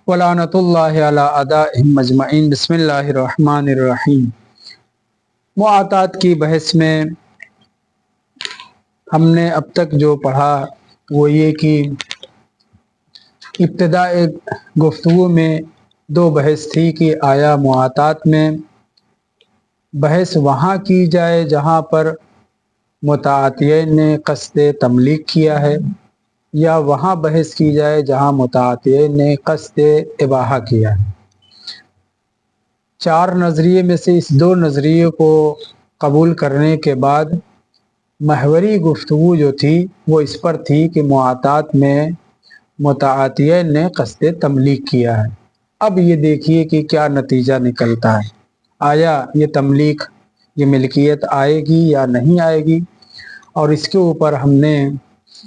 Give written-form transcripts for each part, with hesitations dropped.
वलानतुल्लाहि अला अदाइहिम अजमईन। बिस्मिल्लाहिर्रहमानिर्रहीम। मुआतात की बहस में हमने अब तक जो पढ़ा वो ये कि इब्तिदा गुफ्तगू में दो बहस थी कि आया मुआतात में बहस वहाँ की जाए जहाँ पर मुताअतियैन ने क़स्द तमलीक किया है, या वहाँ बहस की जाए जहाँ मुताअतियैन ने क़स्द इबाहा किया है। चार नज़रिए में से इस दो नज़रिए को कबूल करने के बाद महवरी गुफ्तगू जो थी वो इस पर थी कि मुआतात में मुताअतियैन ने क़स्द तमलीक किया है। अब ये देखिए कि क्या नतीजा निकलता है, आया ये तमलीक, ये मिल्कियत आएगी या नहीं आएगी। और इसके ऊपर हमने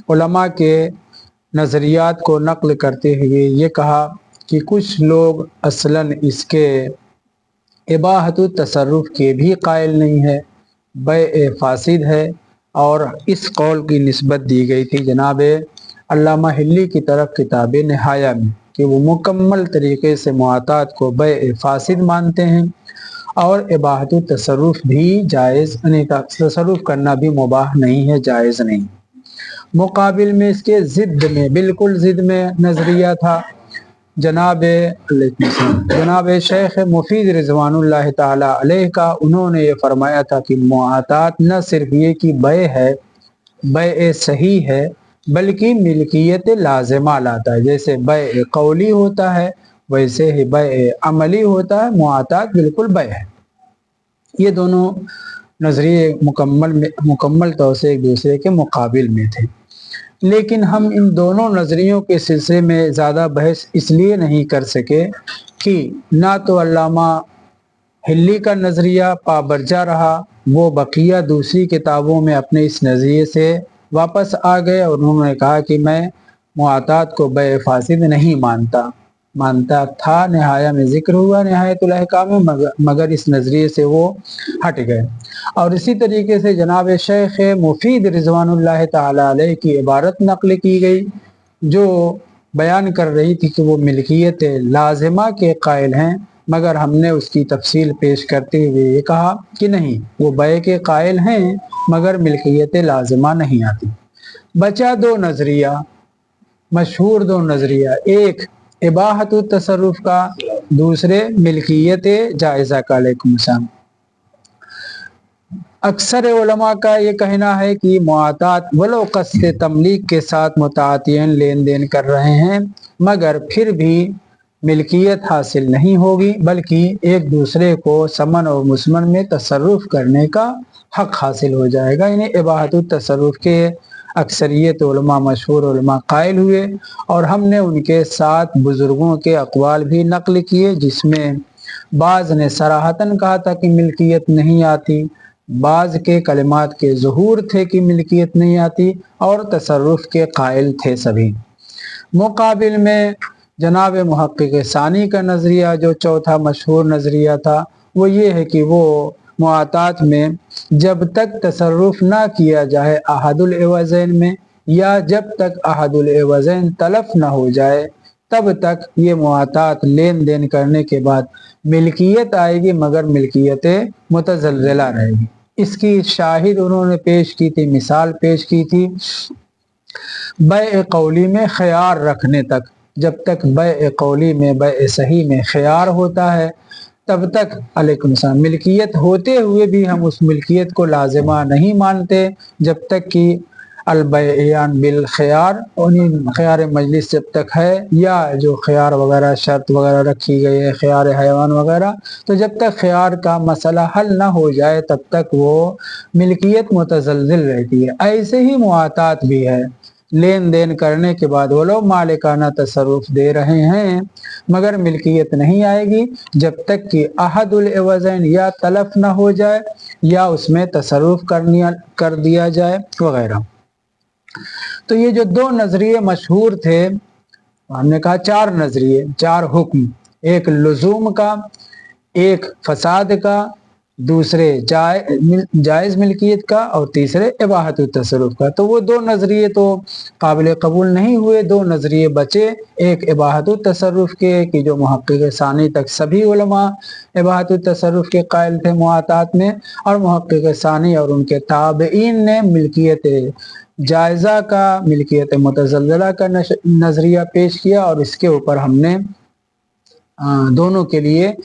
उलमा के नज़रियात को नक़ल करते हुए ये कहा कि कुछ लोग असलन इसके इबाहतु तसर्रुफ़ के भी कायल नहीं है, बै फासिद है। और इस कौल की निस्बत दी गई थी जनाब अल्लामा हिल्ली की तरफ किताब निहाया में कि वो मुकम्मल तरीके से मुआतात को बै फासिद मानते हैं और इबाहतु तसर्रुफ़ भी जायज़ नहीं, तसर्रुफ़ करना भी मुबाह नहीं है, जायज़ नहीं। मुकाबिल में इसके ज़िद में, बिल्कुल ज़िद में नज़रिया था जनाब शेख मुफीद रिज़वानुल्लाह ताला अलैह का। उन्होंने ये फरमाया था कि मुआतात न सिर्फ ये कि बै है, बै सही है, बल्कि मिल्कियत लाज़िमा लाता है। जैसे बै कौली होता है वैसे ही बै अमली होता है, मुआतात बिल्कुल बै है। ये दोनों नज़रिए मुकम्मल तौर से एक दूसरे के मुकाबिल में थे। लेकिन हम इन दोनों नज़रियों के सिलसिले में ज़्यादा बहस इसलिए नहीं कर सके कि ना तो अल्लामा हिल्ली का नज़रिया पाबरजा रहा, वो बकिया दूसरी किताबों में अपने इस नज़रिए से वापस आ गए और उन्होंने कहा कि मैं मुआतात को बै फासिद नहीं मानता था। निहाया में ज़िक्र हुआ, निहायतुल अहकाम में, मगर इस नज़रिए से वो हट गए। और इसी तरीके से जनाब शेख मुफीद रिज़वानुल्लाह ताला अलैह की इबारत नक़ल की गई जो बयान कर रही थी कि वो मिल्कियत लाज़िमा के कायल हैं, मगर हमने उसकी तफसील पेश करते हुए ये कहा कि नहीं, वो बै के कायल हैं मगर मिल्कियत लाज़िमा नहीं आती। बचा दो नज़रिया, मशहूर दो नज़रिया, एक इबाहतु तसर्रुफ़ का, दूसरे मिल्कियत जायज़ा का। अलैकुम अस्सलाम। अक्सर उलमा का ये कहना है कि मुआतात वलो क़स्द तमलीक के साथ मुताअतियैन लेन देन कर रहे हैं मगर फिर भी मिल्कियत हासिल नहीं होगी, बल्कि एक दूसरे को समन और मुसमन में तसर्रुफ़ करने का हक़ हासिल हो जाएगा। इन्हें इबाहतु तसर्रुफ़ के अक्सरियत उलमा, मशहूर उलमा कायल हुए और हमने उनके साथ बुज़ुर्गों के अक़वाल भी नक़ल किए जिसमें बाज़ ने सराहतन कहा था कि मिल्कियत नहीं आती, बाज़ के कलिमात के ज़ुहूर थे कि मिल्कियत नहीं आती और तसर्रुफ़ के कायल थे सभी। मुकाबिल में जनाब मुहक्किक सानी का नज़रिया जो चौथा मशहूर नज़रिया था वो ये है कि वो मुआतात में जब तक तसर्रुफ़ ना किया जाए अहदुल एवज़ैन में, या जब तक अहदुल एवज़ैन तलफ़ ना हो जाए, तब तक ये मुआतात लेन देन करने के बाद मिल्कियत आएगी मगर मिल्कियत मुतज़ल्ज़िला रहेगी। इसकी शाहिद उन्होंने पेश की थी, मिसाल पेश की थी बै कौली में ख़यार रखने तक। जब तक बै कौली में, बै सही में ख़यार होता है तब तक अलैकुम सलाम मिल्कियत होते हुए भी हम उस मिल्कियत को लाज़िमा नहीं मानते जब तक कि अल-बैयान बिल ख़यार, उन्हीं ख़यार मजलिस जब तक है, या जो ख़यार वगैरह शर्त वगैरह रखी गई है, ख़यार हैवान वगैरह, तो जब तक ख़यार का मसला हल ना हो जाए तब तक वो मिल्कियत मुतज़ल्ज़िल रहती है। ऐसे ही मुआतात भी है, लेन देन करने के बाद वो लोग मालिकाना तसर्रुफ़ दे रहे हैं मगर मिल्कियत नहीं आएगी जब तक कि अहदुल एवज़ैन या तलफ़ ना हो जाए या उसमें तसर्रुफ़ कर दिया जाए वगैरह। तो ये जो दो नज़रिए मशहूर थे, हमने कहा चार नज़रिए, चार हुक्म, एक लुज़ूम का, एक फ़साद का, दूसरे जायज़ मिल्कियत का और तीसरे इबाहत तसर्रुफ का। तो वो दो नज़रिए तो काबिल कबूल नहीं हुए, दो नज़रिए बचे। एक इबाहत तसर्रुफ के कि जो मुहक्किक सानी तक सभी उलमा इबाहत तसर्रुफ के कायल थे मुआतात में, और मुहक्किक सानी और उनके ताबईन ने मिल्कियत जायज़ा का, मिल्कियत मुतज़ल्ज़ला का नज़रिया पेश किया। और इसके ऊपर हमने दोनों के लिए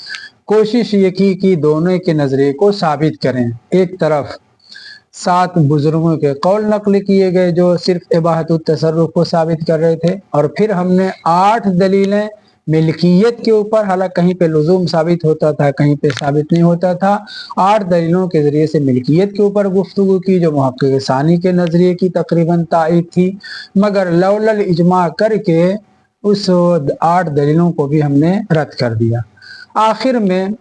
कोशिश ये की कि दोनों के नज़रिए को साबित करें। एक तरफ 7 बुजुर्गों के कौल नकल किए गए जो सिर्फ इबाहत तसर्रुफ को साबित कर रहे थे, और फिर हमने 8 दलीलें मिल्कियत के ऊपर, हालांकि कहीं पे लुज़ूम साबित होता था, कहीं पे साबित नहीं होता था, 8 दलीलों के ज़रिए से मिल्कियत के ऊपर गुफ्तगू की जो मुहक्किक सानी के नज़रिए की तकरीबन तायीद थी। मगर लौलल इजमा करके उस 8 दलीलों को भी हमने रद्द कर दिया। आखिर में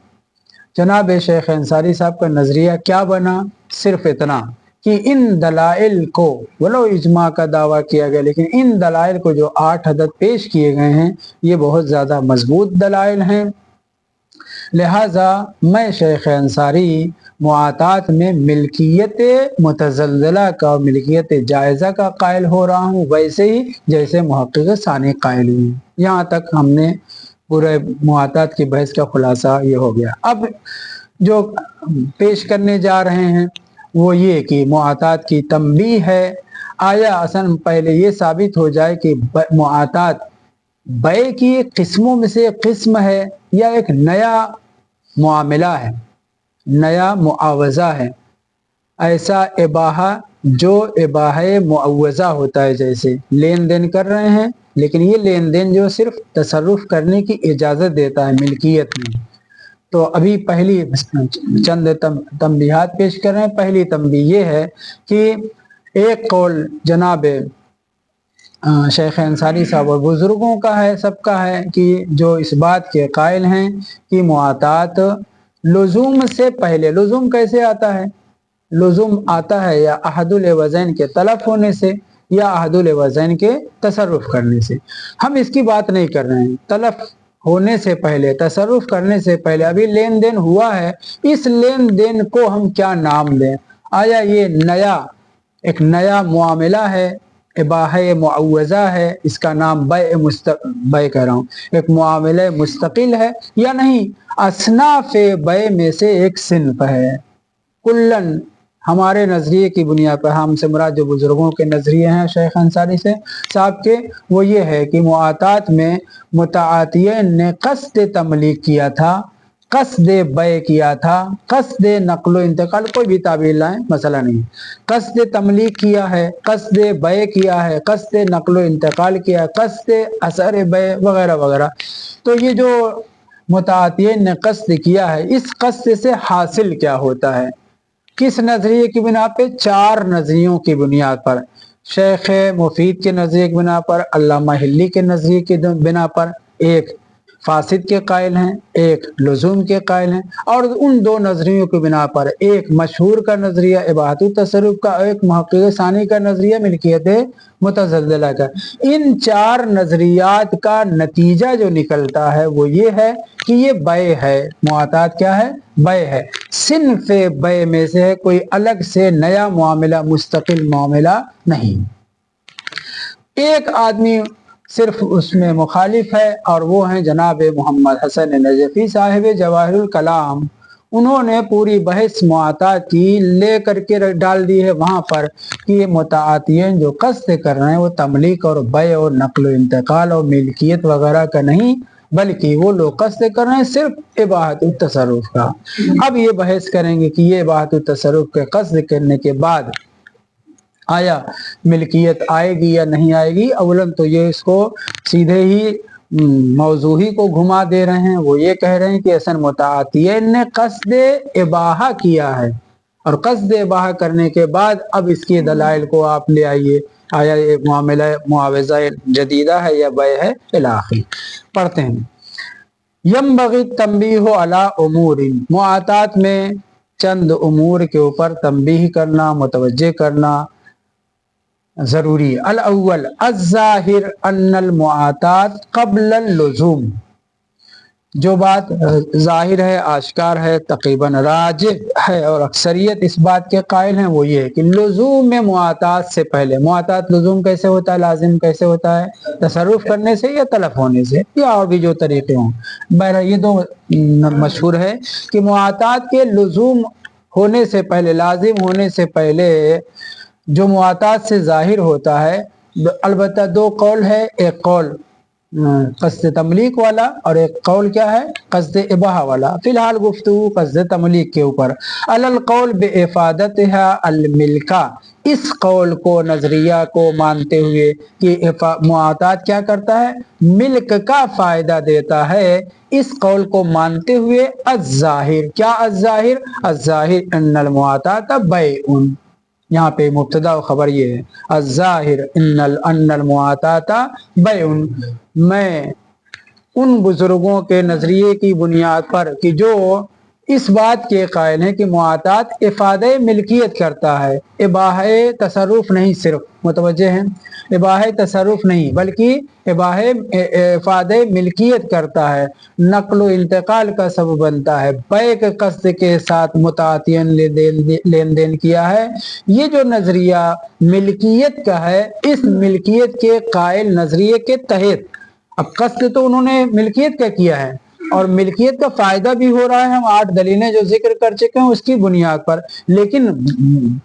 जनाब शेख अंसारी साहब का नज़रिया क्या बना? सिर्फ इतना कि इन दलाइल को, वलो इजमा का दावा किया गया, लेकिन इन दलाइल को जो 8 अदद पेश किए गए हैं ये बहुत ज़्यादा मजबूत दलाइल हैं। लिहाजा मैं शेख अंसारी मुआतात में मिल्कियत मुतज़ल्ज़ला का और मिल्कियत जायज़ा का कायल हो रहा हूँ, वैसे ही जैसे मुहक्किक सानी कायल हुए। यहाँ तक हमने पूरे मुआतात की बहस का खुलासा ये हो गया। अब जो पेश करने जा रहे हैं वो ये कि मुआतात की तंबीह है। आया असन पहले ये साबित हो जाए कि मुआतात बै की किस्मों में से एक किस्म है या एक नया मुआमला है, नया मुआवजा है। ऐसा इबाहा जो इबाहा मुआवजा होता है, जैसे लेन देन कर रहे हैं, लेकिन ये लेन देन जो सिर्फ तसर्रुफ करने की इजाज़त देता है, मिल्कियत नहीं। तो अभी पहली चंद तंबीहात पेश कर रहे हैं। पहली तंबीह ये है कि एक कौल जनाब शेख अंसारी साहब और बुजुर्गों का है, सबका है, कि जो इस बात के कायल हैं कि मुआतात लुज़ूम से पहले, लुज़ूम कैसे आता है? लुज़ूम आता है या अहदुल वज़ैन के तलफ होने से या अहदुल वज़ैन के तसर्रुफ करने से। हम इसकी बात नहीं कर रहे हैं। तलफ होने से पहले, तसर्रुफ करने से पहले अभी लेन देन हुआ है, इस लेन देन को हम क्या नाम दें? आया ये एक नया मुआमला है, इबाहा मुआवजा है, इसका नाम बै कह रहा हूँ, एक मुआमला मुस्तकिल है या नहीं, असनाफ बै में से एक सिन्फ है। कुल्लन हमारे नज़रिए की बुनियाद पर, हमसे मुराद जो बुजुर्गों के नज़रिए हैं शेख अंसारी से साहब के, वो ये है कि मुआतात में मुताअतियन ने क़स्द तमलीक किया था, क़स्द बै किया था, क़स्द नक़्ल इंतकाल, कोई भी ताबीर लाएं मसला नहीं, क़स्द तमलीक किया है, क़स्द बै किया है, क़स्द नक़्ल इंतकाल किया, क़स्द असर बै वगैरह वगैरह। तो ये जो मुताअतियन ने क़स्द किया है, इस क़स्द से हासिल क्या होता है? किस नज़रिए की बिना पे? 4 नज़रियों की बुनियाद पर, शेख मुफीद के नज़रिए की बिना पर, अल्लामा हिल्ली के नज़रिए की बिना पर, एक फासिद के कायल हैं, एक लुज़ूम के कायल हैं, और उन 2 नज़रियों की बिना पर एक मशहूर का नज़रिया इबाहत तसर्रुफ का, एक मुहक्किक सानी का नज़रिया मिल्कियत मुतज़ल्ज़ला का। इन 4 नज़रियात का नतीजा जो निकलता है वो ये है कि ये बै है, मुआतात क्या है? बै है, सिन्फ बै में से है, कोई अलग से नया मामला, मुस्तकिल मामला नहीं। एक आदमी सिर्फ उसमें मुखालिफ है और वो हैं जनाब मोहम्मद हसन नजफी साहिब जवाहिरुल कलाम। उन्होंने पूरी बहस मुआतात की ले करके डाल दी है वहाँ पर कि ये मुताअतियन जो क़स्द कर रहे हैं वो तमलीक और बै और नक़्ल इंतकाल और मिल्कियत वगैरह का नहीं, बल्कि वो लोग क़स्द कर रहे हैं सिर्फ इबाहत तसर्रुफ का। अब ये बहस करेंगे कि ये इबाहत तसर्रुफ के क़स्द करने के बाद आया मिल्कियत आएगी या नहीं आएगी। अवलन तो ये इसको सीधे ही मौजू ही को घुमा दे रहे हैं। वो ये कह रहे हैं कि असन मुताअतियन ने क़स्द इबाहा किया है, और क़स्द इबाहा करने के बाद अब इसके दलाइल को आप ले आइए, आया ये मामला मुआवजा जदीदा है या बै है, इलाखी। पढ़ते हैं। यंबग़ी तंबीह अला उमूरिन, मुआतात में चंद उमूर के ऊपर तंबीह करना, मुतवज्जे करना ज़रूरी। अल अव्वल अज़्ज़ाहिर अन्नल मुआतात क़ब्ल लुज़ूम, जो बात ज़ाहिर है, आश्कार है, तक़रीबन राजिह है और अक्सरियत इस बात के कायल हैं, वो ये है कि लुज़ूम में मुआतात से पहले, मुआतात लुज़ूम कैसे होता है, लाजिम कैसे होता है, तसर्रुफ़ करने से या तलफ़ होने से या और भी जो तरीक़े हों। बहरहाल ये दो मशहूर है कि मुआतात के लुज़ूम होने से पहले, लाजिम होने से पहले जो मुआतात से ज़ाहिर होता है, अलबत्ता दो कौल है, एक कौल क़स्द तमलीक वाला और एक कौल क्या है, क़स्द इबाहा वाला। फ़िलहाल गुफ्तगू क़स्द तमलीक के ऊपर। अलल कौल बेइफ़ादतिहा अल मिल्का, इस कौल को, नज़रिया को मानते हुए कि मुआतात क्या करता है, मिल्क का फ़ायदा देता है, इस कौल को मानते हुए अज़्ज़ाहिर, क्या अज़्ज़ाहिर, अज़्ज़ाहिर अन्नल मुआतात बैउन, यहाँ पे मुब्तदा और खबर ये है, अज़्ज़ाहिर अन्नल मुआताता बैउन। मैं उन बुजुर्गों के नज़रिए की बुनियाद पर कि जो इस बात के कायल हैं कि मुआतात इफ़ादे मिल्कियत करता है, इबाहे तसर्रुफ़ नहीं, सिर्फ मुतवज्जे हैं, इबाहे तसर्रुफ़ नहीं बल्कि इबाहे इफ़ादे मिल्कियत करता है, नक़्ल व इंतकाल का सबब बनता है, बैक क़स्द के साथ मुतातियन लेन देन किया है। ये जो नज़रिया मिल्कियत का है, इस मिल्कियत के कायल नज़रिए के तहत, अब कस्द तो उन्होंने मिल्कियत का किया है और मिल्कियत का फ़ायदा भी हो रहा है, हम 8 दलीलें जो जिक्र कर चुके हैं उसकी बुनियाद पर, लेकिन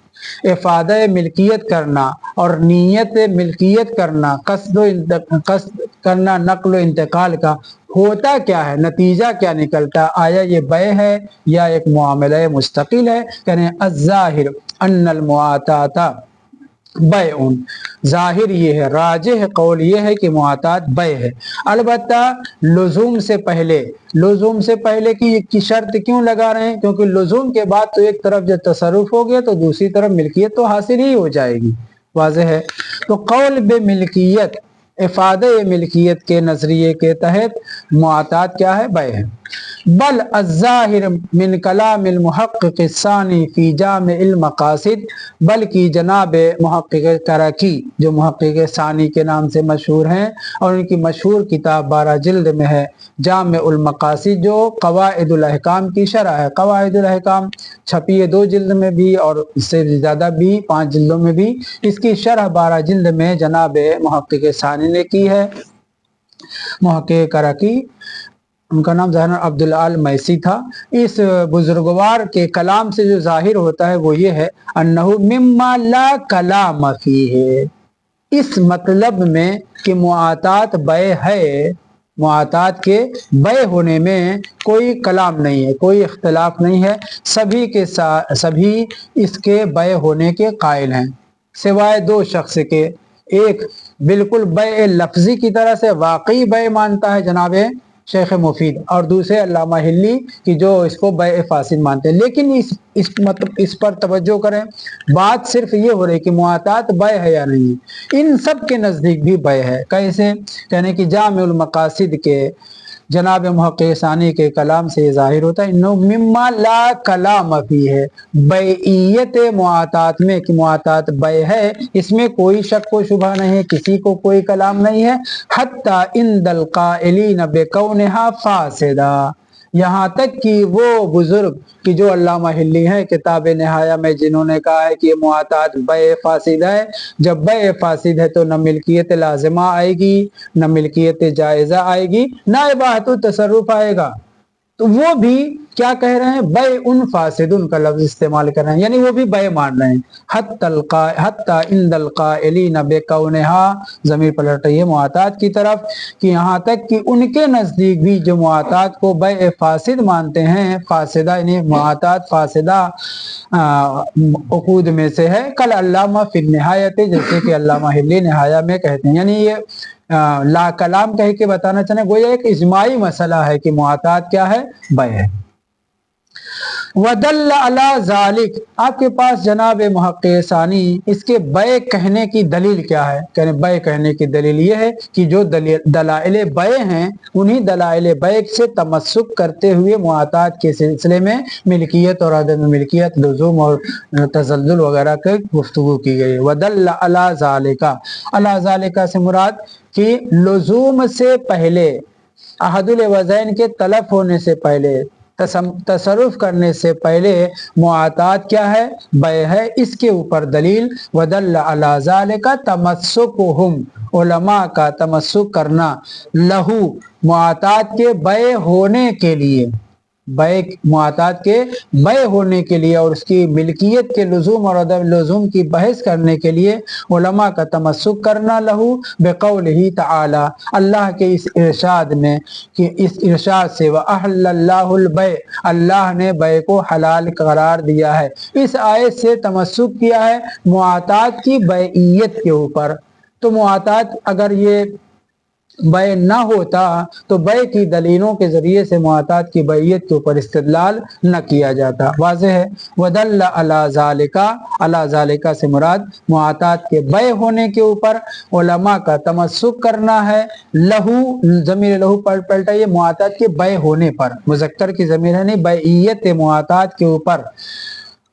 इफ़ादा मिल्कियत करना और नीयत मिल्कियत करना, कस्द करना नक़्ल इंतकाल का, होता क्या है, नतीजा क्या निकलता, आया ये बै है या एक मुआमला मुस्तकिल है। कहने अज़्ज़ाहिर अन्नल मुआताता बैउन, ज़ाहिर ये है, राजिह कौल ये है कि मुआतात बै है। अलबत्ता लुज़ूम से पहले, लुज़ूम से पहले की शर्त क्यों लगा रहे हैं, क्योंकि लुज़ूम के बाद तो एक तरफ जब तसर्रुफ़ हो गया तो दूसरी तरफ मिल्कियत तो हासिल ही हो जाएगी, वाज़ेह है। तो कौल बे मिल्कियत, इफ़ादे मिल्कियत के नज़रिए के तहत मुआतात क्या है, बै है। बल अज़्ज़ाहिर मिन कलामिल मुहक्किक सानी फ़ी जामिल मक़ासिद, बल्कि जनाब मुहक्किक करकी जो मुहक्किक सानी के नाम से मशहूर हैं और उनकी मशहूर किताब 12 जिल्द में है, जामिउल मक़ासिद, जो क़वाइदुल अहकाम की शरह है। क़वाइदुल अहकाम छपी है 2 जिल्द में भी और इससे ज़्यादा भी 5 जिल्दों में भी, इसकी शरह 12 जिल्द में जनाब मुहक्किक सानी ने की है। मुहक्किक करकी, उनका नाम ज़ाहिर अब्दुल आल मैसी था। इस बुजुर्गवार के कलाम से जो ज़ाहिर होता है वो ये है, अन्नहु मिम्मा ला कलाम फीहे, इस मतलब में कि मुआतात बै है, मुआतात के बै होने में कोई कलाम नहीं है, कोई इख्तलाफ नहीं है, सभी के साथ सभी इसके बै होने के कायल हैं, सिवाय 2 शख्स के। एक बिल्कुल बै लफ्ज़ी की तरह से वाकई बै मानता है जनाब शेख मुफीद, और दूसरे अल्लामा हिल्ली की जो इसको बै फासिद मानते हैं। लेकिन इस पर तवज्जो करें, बात सिर्फ ये हो रही कि मुआतात बै है या नहीं, इन सब के नज़दीक भी बै है। कैसे, कहने की जामिउल मक़ासिद के जनाब मुहक्किक सानी के कलाम से ज़ाहिर होता है, इन्नो मिम्मा ला कलाम फीहे, बैइयत मुआतात में कि मुआतात बै है, इसमें कोई शक व शुबा नहीं है, किसी को कोई कलाम नहीं है। हत्ता इंदल काइलीन बिकौनिहा फासिदा, यहाँ तक कि वो बुजुर्ग कि जो अल्लामा हिल्ली हैं किताब निहाया में, जिन्होंने कहा है कि ये मुआतात बै फासिद है, जब बै फासिद है तो न मिल्कियत लाजिमा आएगी, न मिल्कियत जायज़ा आएगी, न इबाहत तसर्रुफ आएगा, तो वो भी क्या कह रहे हैं, बै उन फासिदुन का लफ्ज इस्तेमाल कर रहे हैं, यानी वो भी बै मान रहे हैं। हत्ता इंदल काइलीन बिकौनिहा, ज़मीर पलट रही है मुआतात की तरफ, कि यहाँ तक कि उनके नज़दीक भी जो मुआतात को बै फासिद मानते हैं, फासिदा यानी मुआतात फासिदा उकूद में से है, कल अल्लामा फिल निहायत, जैसे कि अल्लामा हिल्ली निहाया में कहते हैं। यानी ये ला कलाम कह के बताना चाहें, गोया एक इजमाई मसला है कि मुआतात क्या है, बै है। वदल्ल अला ज़ालिक, आपके पास जनाब मुहक्किक सानी इसके बै कहने की दलील क्या है, कहने बै कहने की दलील ये है कि जो दलाइल बै हैं, उन्हीं दलाइल बै से तमस्सुक करते हुए मुआतात के सिलसिले में मिल्कियत और अदम मिल्कियत, लुज़ूम और तज़ल्लुल वगैरह की गुफ्तगू की गई। वदल्ल अला ज़ालिका, अला ज़ालिका से मुराद कि लुज़ूम से पहले अहदुल वज़ैन के तलफ होने से पहले, तसर्रुफ करने से पहले मुआतात क्या है? बै है। इसके ऊपर दलील वदल्ल अला ज़ालिका तमस्सुकुहुम, उलमा का तमस्सुक करना, लहू मुआतात के बै होने के लिए, बै मुआतात के बै होने के लिए और उसकी मिल्कियत के लुज़ूम और अदम लुज़ूम की बहस करने के लिए उलमा का तमस्सुक करना, लहू बिक़ौलिही तआला, अल्लाह के इस इरशाद में, कि इस इरशाद से व अहल्लल्लाहुल बै, अल्लाह ने बै को हलाल करार दिया है। इस आयत से तमस्सुक किया है मुआतात की बैइयत के ऊपर। तो मुआतात अगर ये बै ना होता तो बै की दलीलों के ज़रिए से मुआतात की बैयत के ऊपर इस्तिदलाल न किया जाता। वाज़ेह है। वदल्ल अला ज़ालिका, अला ज़ालिका से मुराद मुआतात के बै होने के ऊपर उलमा का तमस्सुक करना है। लहू, ज़मीर लहू पलटाइए, मुआतात के बै होने पर, मुज़क्कर की ज़मीर है नहीं, बैयत मुआतात के ऊपर।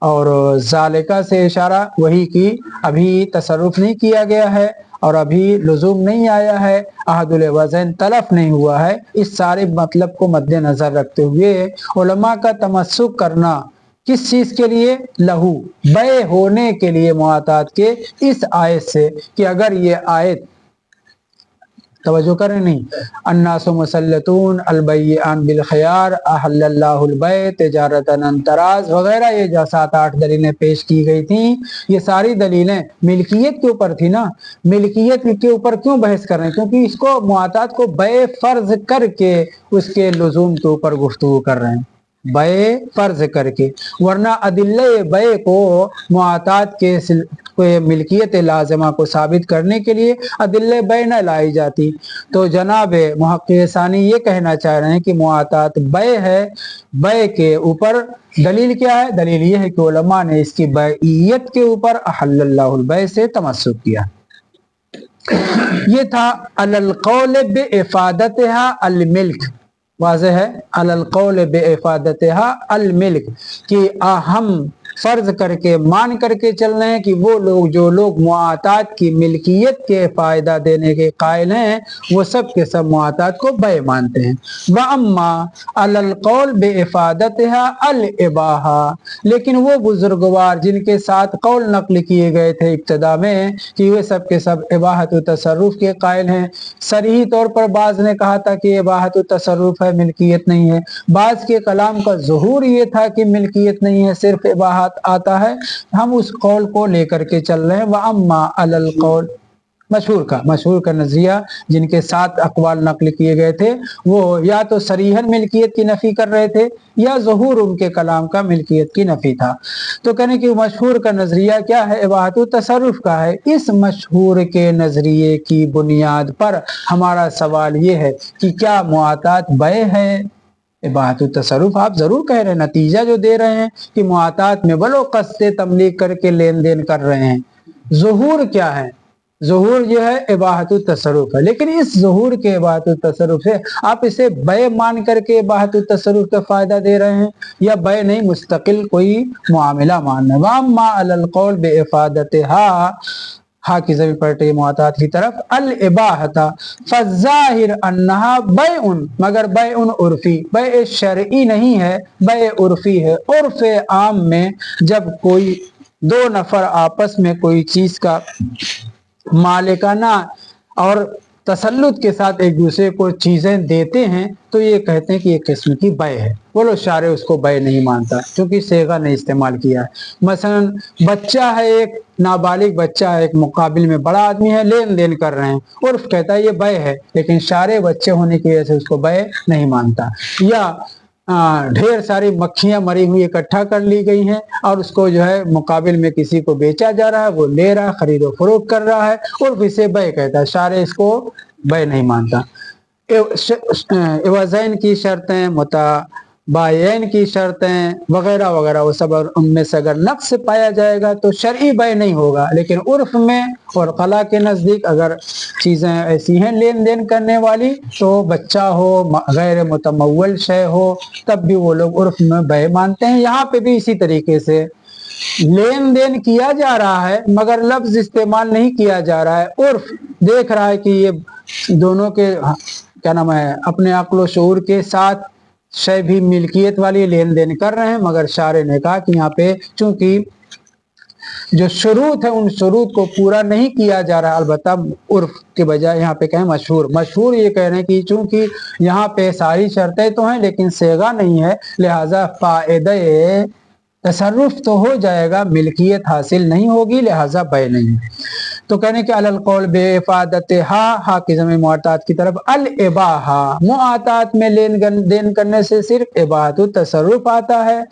और ज़ालिका से इशारा वही कि अभी तसर्रुफ नहीं किया गया है और अभी लुज़ूम नहीं आया है, अहदुल वज़न तलफ नहीं हुआ है। इस सारे मतलब को मद्देनज़र रखते हुए उलमा का तमस्सुक करना किस चीज़ के लिए? लहू, बै होने के लिए मुआतात के, इस आयत से, कि अगर ये आयत, तवज्जो करें नहीं, अन्नासु मुसल्लतून अलबय्यान बिल खियार अहल्लल्लाहुल बै तिजारतन अन तराज वगैरह, ये जो 7-8 दलीलें पेश की गई थी, ये सारी दलीलें मिल्कियत के ऊपर थी ना। मिल्कियत के ऊपर क्यों बहस कर रहे हैं? क्योंकि इसको मुआतात को बै फर्ज करके उसके लुज़ूम के ऊपर गुफ्तगू कर रहे हैं, बै फर्ज करके। वरना अदिल्ले बै को मुआतात के मिल्कियत लाज़िमा को साबित करने के लिए अदिल्ले बै न लाई जाती। तो जनाब मुहक्किक़ सानी ये कहना चाह रहे हैं कि मुआतात बै है, बै के ऊपर दलील क्या है? दलील ये है कि उलमा ने इसकी बैइयत के ऊपर अहल्लल्लाहुल बै से तमस्सुक किया। ये था अलल कौल बिइफादतिहा अल मिल्क, वाज़ेह है, अलल कौल बिइफादतिहा अल मिल्क, कि हम फर्ज करके मान करके चल रहे हैं कि वो लोग, जो लोग मुआतात की मिल्कियत के फ़ायदा देने के कायल हैं, वो सब के सब मुआतात को बै मानते हैं। व अम्मा अलल कौल बिइफादतिहा अल इबाहा, लेकिन वो बुजुर्गवार जिनके साथ कौल नकल किए गए थे इब्तिदा में कि वे सब के सब इबाहत तसर्रुफ के कायल हैं, सरीही तौर पर बाज़ ने कहा था कि इबाहत तसर्रुफ है, मिल्कियत नहीं है। बाज़ के कलाम का ज़ुहूर ये था कि मिल्कियत नहीं है, सिर्फ इबाहत आता है। हम उस कौल को लेकर के चल रहे हैं। व अम्मा अलल कौल, मशहूर का नज़रिया जिनके 7 अक़वाल नकल किए गए थे, वो या तो सरीहन मिल्कियत की नफ़ी कर रहे थे या ज़ुहूर उनके कलाम का मिल्कियत की नफ़ी था। तो कहने कि मशहूर का नज़रिया क्या है? इबाहत तसर्रुफ का है। इस मशहूर के नज़रिए की बुनियाद पर हमारा सवाल ये है कि क्या मुआतात बै है? इबाहत तसर्रुफ आप ज़रूर कह रहे हैं, नतीजा जो दे रहे हैं कि मुआतात में बलो क़स्द तमलीक करके लेन देन कर रहे हैं। ज़ुहूर क्या है? ज़ुहूर जो है इबाहत तसर्रुफ है, लेकिन इस ज़ुहूर के इबाहत तसर्रुफ से आप इसे बै मान करके इबाहत तसर्रुफ का फ़ायदा दे रहे हैं, या बै नहीं मुस्तकिल कोई मामला मानना। वम्मा अलल कौल बिइफादतिहा, हा की ज़मीन पलटी मुआतात की तरफ, अल इबाहता फज़ाहिर अन्नहा बैउन, मगर बैउन उर्फी, बै शरई नहीं है, बै उर्फी है। उर्फ आम में जब कोई 2 नफर आपस में कोई चीज़ का मालिकाना और तसल्लुत के साथ एक दूसरे को चीज़ें देते हैं तो ये कहते हैं कि एक किस्म की बै है। बोलो शारे उसको बै नहीं मानता क्योंकि सेगा ने इस्तेमाल किया है। मसलन बच्चा है, एक नाबालिग बच्चा है, एक मुकाबिल में बड़ा आदमी है, लेन देन कर रहे हैं, उर्फ कहता है ये बै है, लेकिन शारे बच्चे होने की वजह से उसको बै नहीं मानता। या ढेर सारी मक्खियां मरी हुई इकट्ठा कर ली गई हैं और उसको जो है मुकाबिल में किसी को बेचा जा रहा है, वो ले रहा है, खरीदो फरोख्त कर रहा है, और इसे बै कहता है, शारे इसको बै नहीं मानता। इवज़ैन की शर्तें, मुताबायन की शर्तें वगैरह वगैरह वो सब, उनमें से अगर नक्स पाया जाएगा तो शरई बै नहीं होगा, लेकिन उर्फ में और कला के नज़दीक अगर चीज़ें ऐसी हैं लेन देन करने वाली, तो बच्चा हो, गैर मुतमव्वल शय हो, तब भी वो लोग उर्फ में बै मानते हैं। यहाँ पे भी इसी तरीके से लेन देन किया जा रहा है मगर लफ्ज इस्तेमाल नहीं किया जा रहा है, उर्फ देख रहा है कि ये दोनों के क्या नाम है अपने अक्ल शऊर के साथ शय भी मिल्कियत वाली लेन देन कर रहे हैं, मगर शारे ने कहा कि यहाँ पे चूंकि जो शुरूत है उन शुरूत को पूरा नहीं किया जा रहा, अलबत्ता उर्फ के बजाय यहाँ पे कहें मशहूर। मशहूर ये कह रहे हैं कि चूंकि यहाँ पे सारी शर्तें तो हैं लेकिन सेगा नहीं है, लिहाजा फायदे तसर्रुफ तो हो जाएगा, मिल्कियत हासिल नहीं होगी, लिहाजा बै नहीं। तो कहने के अलल कौल बेफादत हा की जमी मुआतात की तरफ अल इबाहा, मुआतात में लेन देन करने से सिर्फ इबाहत तसर्रुफ आता है।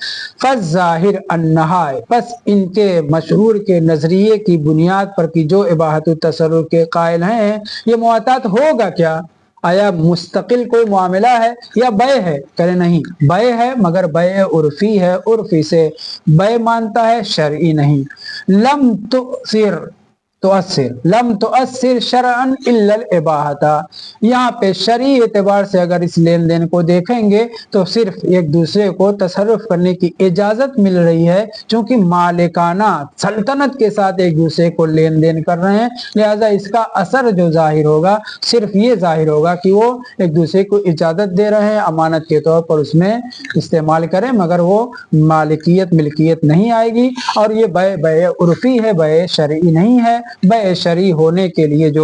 फस जाहिर अन्नहा, बस इनके मशहूर के नजरिए की बुनियाद पर कि जो इबाहत तसर्रुफ के कायल हैं, ये मुआतात होगा क्या, आया मुस्तकिल कोई मामला है या बै है? करे नहीं, बै है मगर बै उर्फी है, उर्फी से बै मानता है, शरई नहीं। लम लम तुअस्सिर शरअन इल्लल इबाहता, यहाँ पे शरई एतबार से अगर इस लेन देन को देखेंगे तो सिर्फ एक दूसरे को तसर्रुफ करने की इजाजत मिल रही है, क्योंकि मालिकाना सल्तनत के साथ एक दूसरे को लेन देन कर रहे हैं, लिहाजा इसका असर जो जाहिर होगा सिर्फ ये जाहिर होगा कि वो एक दूसरे को इजाजत दे रहे हैं, अमानत के तौर पर उसमें इस्तेमाल करें, मगर वो मालिकियत मिल्कियत नहीं आएगी। और ये बै उर्फी है, बै शरई नहीं है। बै शरई होने के लिए जो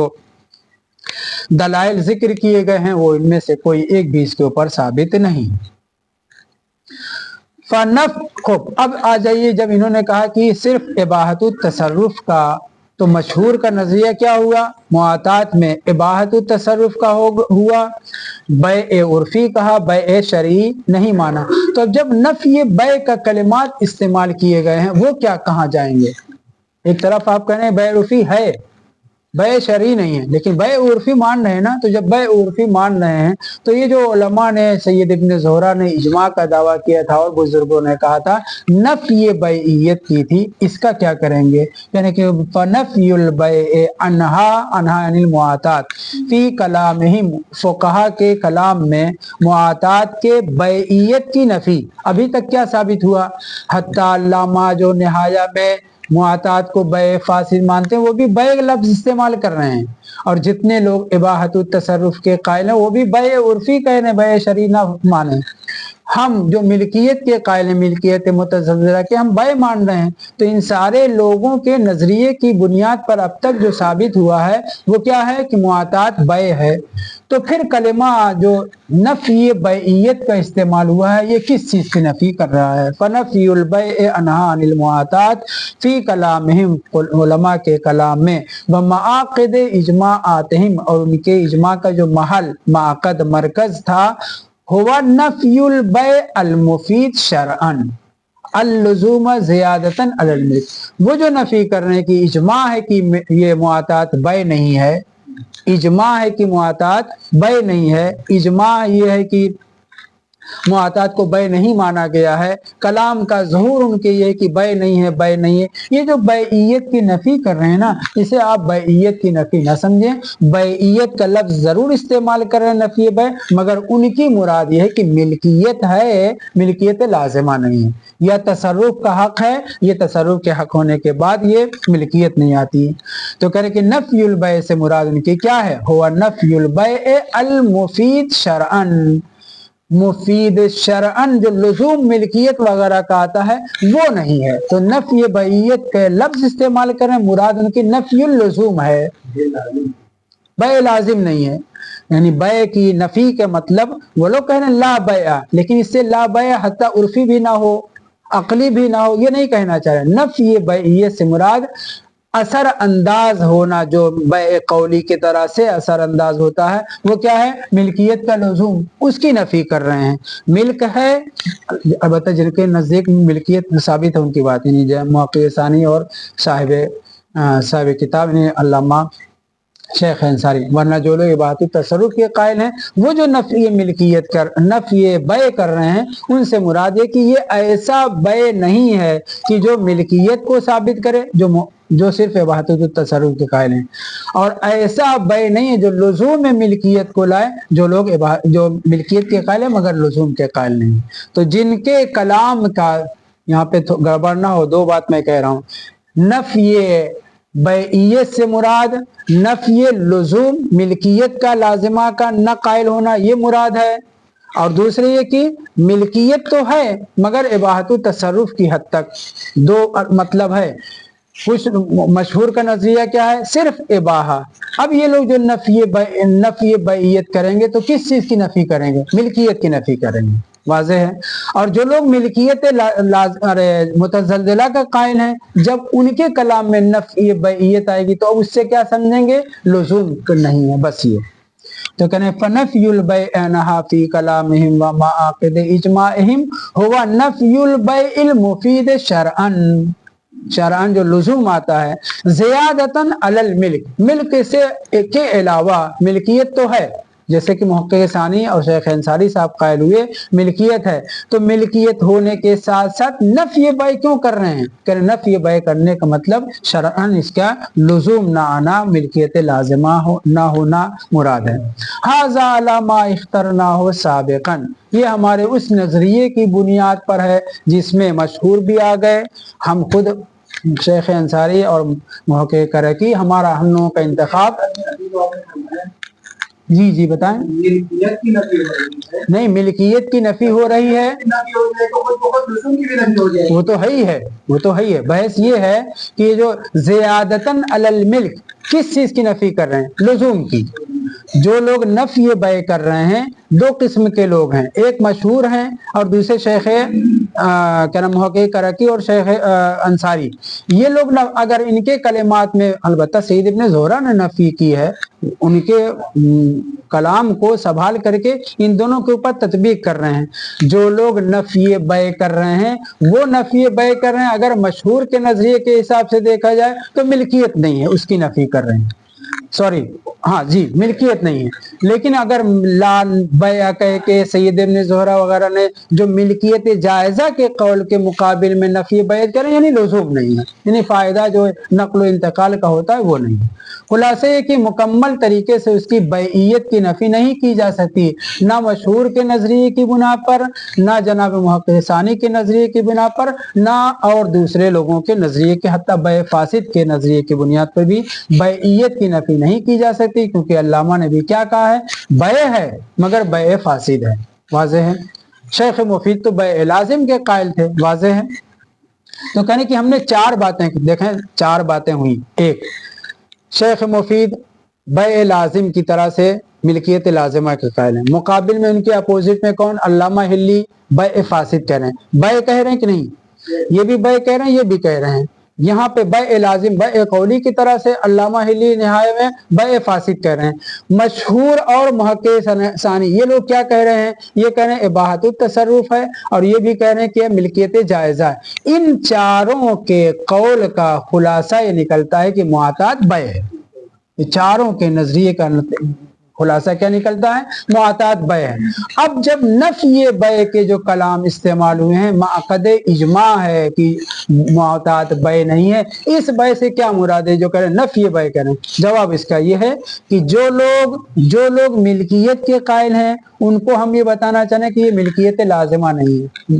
दलाइल जिक्र किए गए हैं वो इनमें से कोई एक भी इसके ऊपर साबित नहीं। फनफ खूब, अब आ जाइए, जब इन्होंने कहा कि सिर्फ इबाहत तसर्रुफ का, तो मशहूर का नजरिया क्या हुआ, मुआतात में इबाहत तसर्रुफ का हुआ, बै उर्फी कहा, बै शरई नहीं माना। तो जब नफी बै का कलिमात इस्तेमाल किए गए हैं वो क्या कहाँ जाएंगे? एक तरफ आप कह रहे हैं बै उर्फी है, बै शरई नहीं है, लेकिन बै उर्फी मान रहे हैं ना, तो जब बै उर्फी मान रहे हैं तो ये जो उलमा ने, सैयद इब्न ज़ोहरा ने इजमा का दावा किया था और बुजुर्गों ने कहा था नफ़ी बैइयत की थी, इसका क्या करेंगे? यानी कि नफ़युल बै अनहा अनिल मुआतात फी कलामिहिम, फुक़हा के कलाम में मुआतात के बैइयत की नफ़ी अभी तक क्या साबित हुआ, हत्ता अल्लामा जो निहाया में मुआतात को बै फासिद मानते हैं वो भी बै लफ्ज इस्तेमाल कर रहे हैं, और जितने लोग इबाहत तसर्रुफ के कायल हैं वो भी बै उर्फी कह रहे हैं, बै शरई ना माने। हम जो मिल्कियत के कायल हैं, मिल्कियत मुतज़व्विरा के हम बै मान रहे हैं। तो इन सारे लोगों के नजरिए की बुनियाद पर अब तक जो साबित हुआ है वो क्या है कि मुआतात बै है। तो फिर कलिमा जो नफ़ी बैइयत का इस्तेमाल हुआ है ये किस चीज़ की नफ़ी कर रहा है? फ़नफ़ीउल बै अनहा अनिल मुआतात फ़ी कलामिहिम, उलमा के कलाम में, व मआक़िद इजमाअतिहिम, और उनके इजमा का जो महल माक़द मरकज़ था, हुवा नफ़युल बै अल मुफ़ीद शरअन अल-लुज़ूम ज़ियादतन अलल मिल्क, वो जो नफ़ी करने की इजमा है कि ये मुआतात बै नहीं है, इजमा है कि मुआतात बै नहीं है, इजमा ये है कि मुआतात को बै नहीं माना गया है, कलाम का ज़हूर उनके ये कि बै नहीं है, बै नहीं है। ये जो बैइयत की नफ़ी कर रहे हैं ना, इसे आप बैइयत की नफ़ी ना समझें, बैइयत का लफ्ज़ ज़रूर इस्तेमाल कर रहे हैं नफ़ी बै, मगर उनकी मुराद ये है कि मिल्कियत है, मिल्कियत लाज़िमा नहीं है, या तसर्रुफ का हक है, ये तसर्रुफ के हक होने के बाद ये मिल्कियत नहीं आती। तो कह रहे कि नफ़युल बै से मुराद उनकी क्या है, हुवा नफ़युल बै अल मुफ़ीद शरअन, मुफीद शरअन जो लुज़ूम मिल्कियत वगैरह का आता है वो नहीं है। तो नफ़ी बैइयत के लफ्ज इस्तेमाल करें, मुराद उनकी नफ़युल लुज़ूम है, बै लाजिम नहीं है। यानी बै की नफ़ी के मतलब वो लोग कह रहे हैं ला बैआ, लेकिन इससे ला बैआ हत्ता उर्फी भी ना हो, अकली भी ना हो, ये नहीं कहना चाह रहे। नफ़ी बैइयत से मुराद असर अंदाज होना, जो बै कौली की तरह से असर अंदाज होता है वो क्या है, मिल्कियत का लुज़ूम, उसकी नफ़ी कर रहे हैं। मिल्क है, अलबत्ता जिनके नज़दीक मिल्कियत साबित है उनकी बात ही नहीं जाए, मुहक़्क़िक़ सानी और साहिब किताब ने अल्लामा शेख अंसारी, वरना जो लोग इबाहत तसर्रुफ के कायल हैं वो जो नफ़ी मिल्कियत कर, नफ़ी बै कर रहे हैं, उनसे मुराद है कि ये ऐसा बै नहीं है कि जो मिल्कियत को साबित करे, जो सिर्फ इबाहत तसर्रुफ के कायल हैं, और ऐसा बै नहीं है जो लुज़ूम में मिल्कियत को लाए, जो लोग जो मिल्कियत के कायल हैं मगर लुज़ूम के कायल नहीं। तो जिनके कलाम का यहाँ पे गड़बड़ ना हो, दो बात मैं कह रहा हूँ, नफ़ी बैइयत से मुराद नफ़ी लुज़ूम, मिल्कियत का लाजिमा का न कायल होना, ये मुराद है। और दूसरे ये कि मिल्कियत तो है मगर इबाहतु तसर्रुफ की हद तक। दो मतलब है। कुछ मशहूर का नजरिया क्या है, सिर्फ इबाहा। अब ये लोग जो नफ़ी बैइयत करेंगे तो किस चीज की नफी करेंगे, मिल्कियत की नफी करेंगे, वाज़ेह है। और जो लोग मिल्कियत मुतज़लज़िला का कायल हैं, जब उनके कलाम में नफ़ी बैइयत आएगी तो अब उससे क्या समझेंगे, लुज़ूम नहीं है, बस ये। तो कहने फनफ़युल बैअनहा फी कलामिहिम व माआक़िद इजमाइहिम हुवा नफ़युल बैइल मुफ़ीद शरअन। शरअन जो लुज़ूम आता है, ज़ियादतन अलल मिल्क, मिल्क से के अलावा मिल्कियत तो है, जैसे कि मुहक़्क़िक़ सानी और शेख अंसारी साहब कायल हुए मिल्कियत है, तो मिल्कियत होने के साथ साथ नफ़ी बै क्यों कर रहे हैं, कहने नफ़ी बै करने का मतलब शरअन इसका लुज़ूम ना आना, मिल्कियत लाज़िमा हो ना होना मुराद है। हाज़ा अला मा इख्तरनाहु साबिक़न, ये हमारे उस नज़रिए की बुनियाद पर है जिसमें मशहूर भी आ गए, हम खुद शेख अंसारी और मुहक़्क़िक़ करकी, हमारा हम लोगों का इंतखाब। जी जी बताएं। मिल्कियत की नफी हो रही है, नहीं मिल्कियत की नफी हो रही है, वो तो है ही है, वो तो है ही है। बहस ये है कि जो ज़ियादतन अलल मिल्क, किस चीज की नफी कर रहे हैं, लुज़ूम की। जो लोग नफ़ी बै कर रहे हैं, दो किस्म के लोग हैं, एक मशहूर हैं और दूसरे शेख क्या नाम मुहक़्क़िक़ करकी और शेख अंसारी। ये लोग अगर इनके कलिमात में, अलबत्ता सईद इब्न ज़ोहरा ने नफ़ी की है, उनके कलाम को संभाल करके इन दोनों के ऊपर तत्बीक कर रहे हैं। जो लोग नफ़ी बै कर रहे हैं वो नफ़ी बै कर रहे हैं, अगर मशहूर के नजरिए के हिसाब से देखा जाए तो मिल्कियत नहीं है, उसकी नफ़ी कर रहे हैं, सॉरी हाँ जी मिल्कियत नहीं है। लेकिन अगर ला बैया कह के सैयद इब्न ज़ोहरा वगैरह ने जो मिल्कियत जायज़ा के कौल के मुकाबिल में नफ़ी बैत करें, यानी लुज़ूम नहीं है, यानी फ़ायदा जो नक़्ल इंतकाल का होता है वो नहीं है। खुलासा है कि मुकम्मल तरीके से उसकी बैइयत की नफ़ी नहीं की जा सकती, ना मशहूर के नज़रिए की बुना पर, ना जनाब मुहक़्क़िक़ सानी के नज़रिए की बुना पर, ना और दूसरे लोगों के नज़रिए के, हत्ता बै फासिद के नज़रिए की बुनियाद पर भी बैइयत की नफ़ी नहीं की जा सकती, क्योंकि अल्लामा ने भी क्या कहा है, बै है मगर बै फासिद है, वाज़ेह है। शेख मुफीद तो बै लाजिम के कायल थे, वाज़ेह है। तो कहने कि हमने चार बातें देखें, चार बातें हुई। एक, शेख मुफीद बै लाजिम की तरह से मिल्कियत लाजिमा के कायल हैं, मुकाबिल में उनके अपोजिट में कौन, अल्लामा हिल्ली बै फासिद कह रहे हैं। बै कह रहे हैं कि नहीं, ये भी बै कह रहे हैं, ये भी कह रहे हैं। यहाँ पे बै लाजिम बै कौली की तरह से अल्लामा हिल्ली निहाय में बै फासिद कह रहे हैं। मशहूर और मुहक़्क़िक़ सानी ये लोग क्या कह रहे हैं, ये कह रहे हैं इबाहतुत तसर्रुफ है, और ये भी कह रहे हैं कि मिल्कियत जायज़ा है। इन चारों के कौल का खुलासा ये निकलता है कि मुआतात बै है। ये चारों के नजरिए का खुलासा क्या निकलता है, मुआतात बै है। अब जब नफ़ी बै के जो कलाम इस्तेमाल हुए हैं, माक़द इजमा है कि मुआतात बै नहीं है, इस बै से क्या मुराद है जो करें नफ़ी बै करें। जवाब इसका ये है कि जो लोग मिल्कियत के कायल हैं उनको हम ये बताना चाहें कि ये मिल्कियत लाजिमा नहीं है,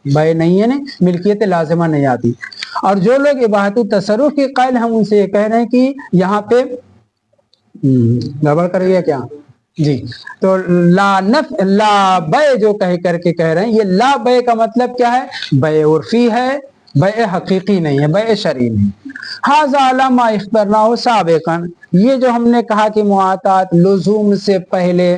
बै नहीं है, नहीं मिल्कियत लाजिमा नहीं आती। और जो लोग इबाहतुत तसर्रुफ के कायल, हम उनसे ये कह रहे हैं कि यहाँ पे गड़बड़ कर गया क्या जी। तो ला बै जो करके कह रहे हैं, ये ला बै का मतलब क्या है, बै उर्फी है, बै हकीकी नहीं है, बै शरई नहीं। हाज़ा अला मा इख्तरनाहु साबिक़न, ये जो हमने कहा कि मुआतात लुज़ूम से पहले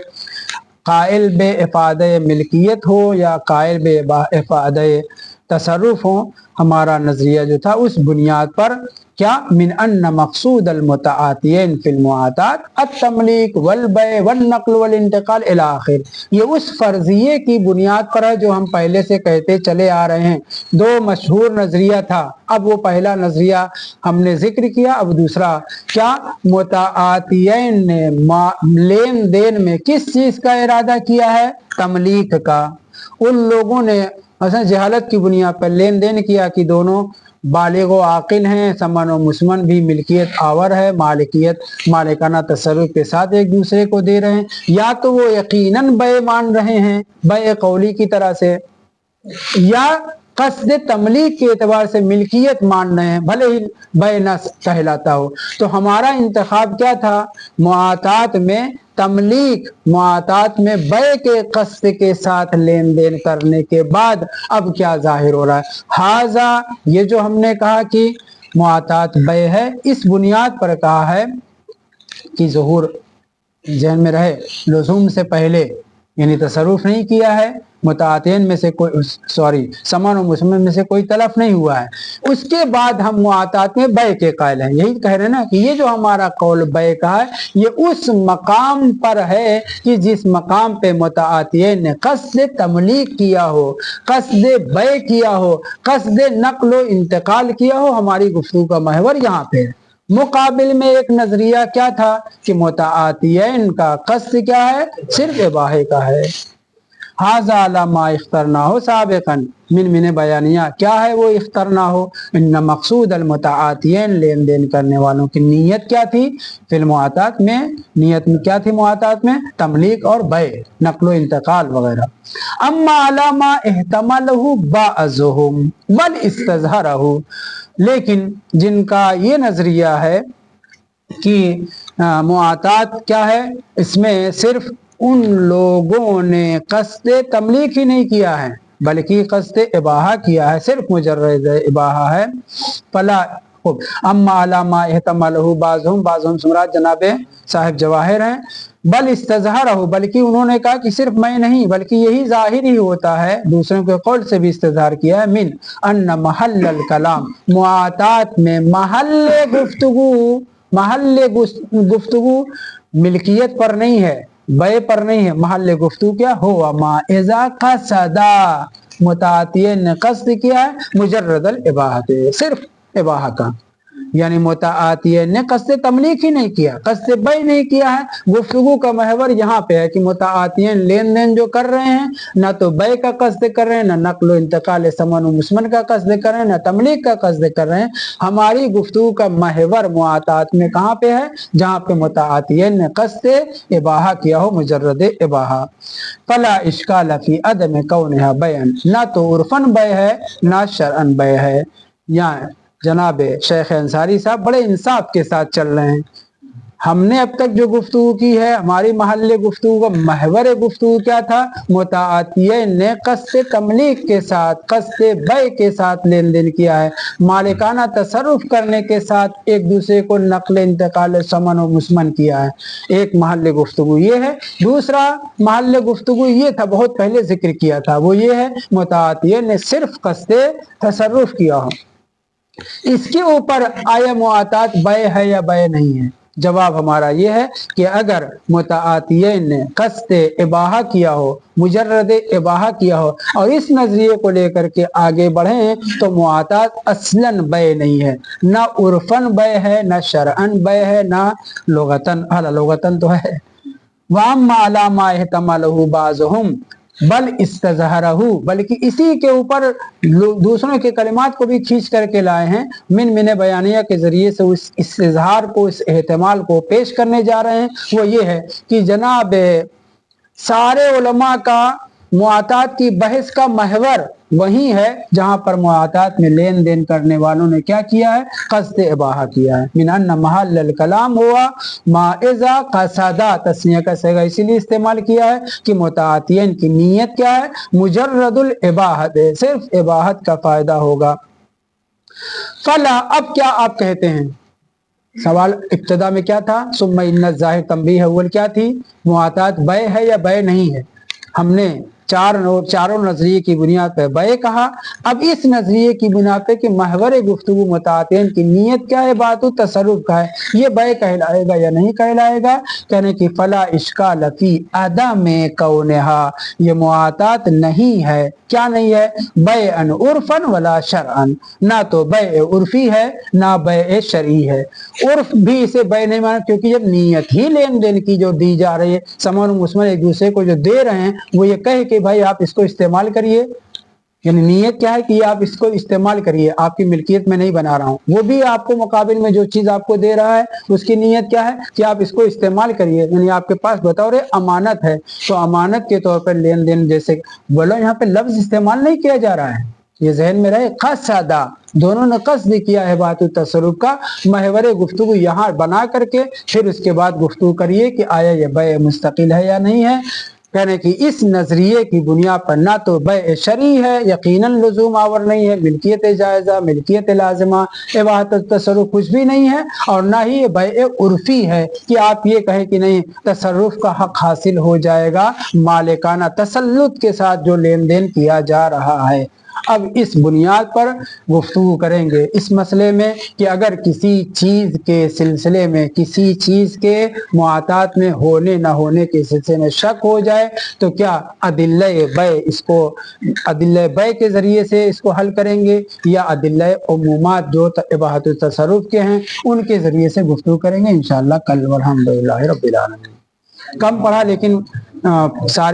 कायल बे इफ़ादे मिल्कियत हो या कायल बे इफ़ादे तसर्रुफ हो, हमारा नजरिया जो था उस बुनियाद पर क्या, मिन अन्न मक़सूद अल मुतआतियैन फिल मुआतात अत-तमलीक वल बै वन नक़्ल वल इंतकाल इला आखिर, ये उस फर्जिये की बुनियाद पर है जो हम पहले से कहते चले आ रहे हैं। दो मशहूर नजरिया था, अब वो पहला नजरिया हमने जिक्र किया, अब दूसरा क्या, मुतआतियैन ने लेन देन में किस चीज का इरादा किया है, तमलीक का। उन लोगों ने असल जहालत की बुनियाद पर लेन देन किया कि दोनों बालिग व आकिल हैं, समन व मुस्मन भी मिल्कियत आवर है, मालिकियत मालिकाना तसर्रुफ के साथ एक दूसरे को दे रहे हैं, या तो वो यकीनन बै मान रहे हैं बै कौली की तरह से, या क़स्द तमलीक के एतबार से मिल्कियत मान रहे हैं, भले ही बै न कहलाता हो। तो हमारा इंतखाब क्या था? मुआतात में तमलीक, मुआतात में बै के क़स्द के साथ लेन देन करने के बाद अब क्या जाहिर हो रहा है? हाजा, ये जो हमने कहा कि मुआतात बै है, इस बुनियाद पर कहा है कि ज़ुहूर ज़हन में रहे, लुज़ूम से पहले यानी तसरुफ नहीं किया है, मुतातिन में से कोई समान और मुसमन में से कोई तलफ नहीं हुआ है, उसके बाद हम मुआतात में बै के कायल हैं। यही कह रहे हैं ना कि ये जो हमारा कौल बै का है, ये उस मकाम पर है कि जिस मकाम पे मुतातिन ने क़स्द तमलीक किया हो, क़स्द बै किया हो, क़स्द नक़्ल इंतकाल किया हो। हमारी गुफ्तगू का महवर यहाँ पे है। मुकाबिल में एक नजरिया क्या था कि मुतातियन का क़स्द क्या है? सिर्फ इबाहे का है। हाज़ा अला मा इख्तरना हो साबिक़न मिन बयानिया, क्या है वो इख्तरना हो? इन्ना मक़सूद अल मुतातियन, लेन देन करने वालों की नीयत क्या थी? फिल मुआतात में, नीयत में क्या थी? मुआतात में तमलीक और बै, नक़्ल इंतकाल वगैरह। अम्मा अला मा इहतमलहु बाअज़ुहुम बल इस्तज़हरहु, लेकिन जिनका ये नजरिया है कि मुआतात क्या है, इसमें सिर्फ उन लोगों ने क़स्द तमलीक ही नहीं किया है बल्कि क़स्द इबाहा किया है, सिर्फ मुजर्रद इबाहा है। फला अम्मा अला मा इहतमलहु बाज़ुहुम सुमरात जनाब साहिब जवाहिर हैं। बल इस्तज़हरहु, बल्कि उन्होंने कहा कि सिर्फ मैं नहीं बल्कि यही जाहिर ही होता है, दूसरों के कौल से भी इस्तज़हार किया है। मिन अन्न महल्लल कलाम, मुआतात में महल्ले गुफ्तगू मिल्कियत पर नहीं है, बै पर नहीं है, महल्ले गुफ्तगू क्या हो? मा इज़ा क़सदा, मुतातियन ने क़स्द किया है मुजर्रदल इबाहत, सिर्फ इबाहा का, यानी मुतातियन ने क़स्द तमलीक ही नहीं किया, क़स्द बै नहीं किया है। गुफ्तगू का महवर यहाँ पे है कि मुतातियन लेन देन जो कर रहे हैं, ना तो बै का क़स्द कर रहे हैं, ना नक़्ल इंतकाल समन व मुसमन का क़स्द कर रहे हैं, ना तमलीक का क़स्द कर रहे हैं। हमारी गुफ्तगू का महवर मुआतात में कहाँ पे है? जहाँ पे मुतातियन ने क़स्द इबाहा किया हो, मुजर्रद इबाहा। फला इश्काल फी अदम कौनहा बैन, ना तो उर्फन बै है ना शरअन बै है। यहाँ जनाब शेख अंसारी साहब बड़े इंसाफ के साथ चल रहे हैं। हमने अब तक जो गुफ्तगू की है, हमारी महल्ले गुफ्तगू का महवर गुफ्तगू क्या था? मुतातियन ने क़स्द तमलीक के साथ, क़स्द बै के साथ लेन देन किया है, मालिकाना तसरुफ करने के साथ एक दूसरे को नक़ल इंतकाल समन और मुसमन किया है। एक महल्ले गुफ्तगू ये है। दूसरा महल्ले गुफ्तगू ये था, बहुत पहले जिक्र किया था, वो ये है मुतातियन ने सिर्फ क़स्द तसरुफ किया हो। इसके ऊपर आया मुआतात बै है या बै नहीं है? जवाब हमारा ये है कि अगर मुतातियन ने क़स्द इबाहा किया हो, मुजर्रद इबाहा किया हो और इस नजरिए को लेकर के आगे बढ़े तो मुआतात असलन बै नहीं है, ना उर्फन बै है, ना शरअन बै है, ना लुगतन, लुगतन तो है। वाम्मा अला मा इहतमलहु बाज़ुहुम बल इस्तज़हरहु, बल्कि इसी के ऊपर दूसरों के कलिमात को भी खींच करके लाए हैं। मिन बयानिया के जरिए से उस इस्तिज़हार को, इस एहतमाल को पेश करने जा रहे हैं। वो ये है कि जनाब सारे उलमा का मुआतात की बहस का महवर वही है जहाँ पर मुआतात में लेन देन करने वालों ने क्या किया है? क़स्द इबाहा किया है। मिन अन्न महल्लल कलाम हुआ मा इज़ा क़सदा, तस्निया का सेगा इसीलिए इस्तेमाल किया है कि मुतातियन की नीयत क्या है? मुजर्रदुल इबाहत, सिर्फ इबाहत का फायदा होगा। फला, अब क्या आप कहते हैं? सवाल इब्तिदा में क्या था? सुम्मा इन्ना ज़ाहिर तंबीह अव्वल क्या थी? मुआतात बै है या बै नहीं है? हमने चारों नजरिए की बुनियाद पर बै कहा। अब इस नजरिए की बुनियाद पे कि महवर गुफ्तगू मुतातिन की नीयत क्या है, बातु तसरुफ का है, ये बै कहलाएगा या नहीं कहलाएगा? कहने की फला इश्काल फी अदम कौनहा, ये मुआतात नहीं है। क्या नहीं है? बैअन उर्फन वला शरअन, ना तो बै उर्फी है ना बै शरई है। उर्फ भी इसे बै नहीं माना क्योंकि जब नीयत ही लेन देन की जो दी जा रही है, समान मुसमन एक दूसरे को जो दे रहे हैं, वो ये कहे कि भाई आप इसको इस्तेमाल करिए, यानी नीयत क्या है कि आप इसको इस्तेमाल करिए, आपकी मिल्कियत में नहीं बना रहा हूँ। वो भी आपको मुकाबिल में जो चीज आपको दे रहा है उसकी नीयत क्या है कि आप इसको इस्तेमाल करिए, यानी आपके पास बतौर अमानत है, तो अमानत के तौर पर लेन देन। जैसे बोलो यहाँ पे लफ्ज इस्तेमाल नहीं किया जा रहा है, یہ ذہن میں رہے، قصدا دونوں نے قصد کیا ہے بات تصرف کا، محور گفتگو یہاں بنا کر کے پھر اس کے بعد گفتگو کریے کہ آیا یہ بیع مستقل ہے یا نہیں ہے۔ کہنے کہ اس نظریے کی بنیاد پر نہ تو بیع شرعی ہے، یقیناً لزوم آور نہیں ہے، ملکیت جائزہ، ملکیت لازمہ، اباحت تصرف کچھ بھی نہیں ہے، اور نہ ہی یہ بیع عرفی ہے کہ آپ یہ کہیں کہ نہیں تصرف کا حق حاصل ہو جائے گا مالکانہ تسلط کے ساتھ جو لین دین کیا جا رہا ہے۔ اب اس بنیاد پر گفتگو کریں گے اس مسئلے میں کہ اگر کسی چیز کے سلسلے میں، کسی چیز کے معاطات میں ہونے نہ ہونے کے سلسلے میں شک ہو جائے تو کیا ادلہ بیع کے ذریعے سے اس کو حل کریں گے یا ادلہ عمومات جو اباحت التصرف کے ہیں ان کے ذریعے سے گفتگو کریں گے انشاءاللہ کل، والحمدللہ رب العالمین۔ کم پڑھا لیکن سارے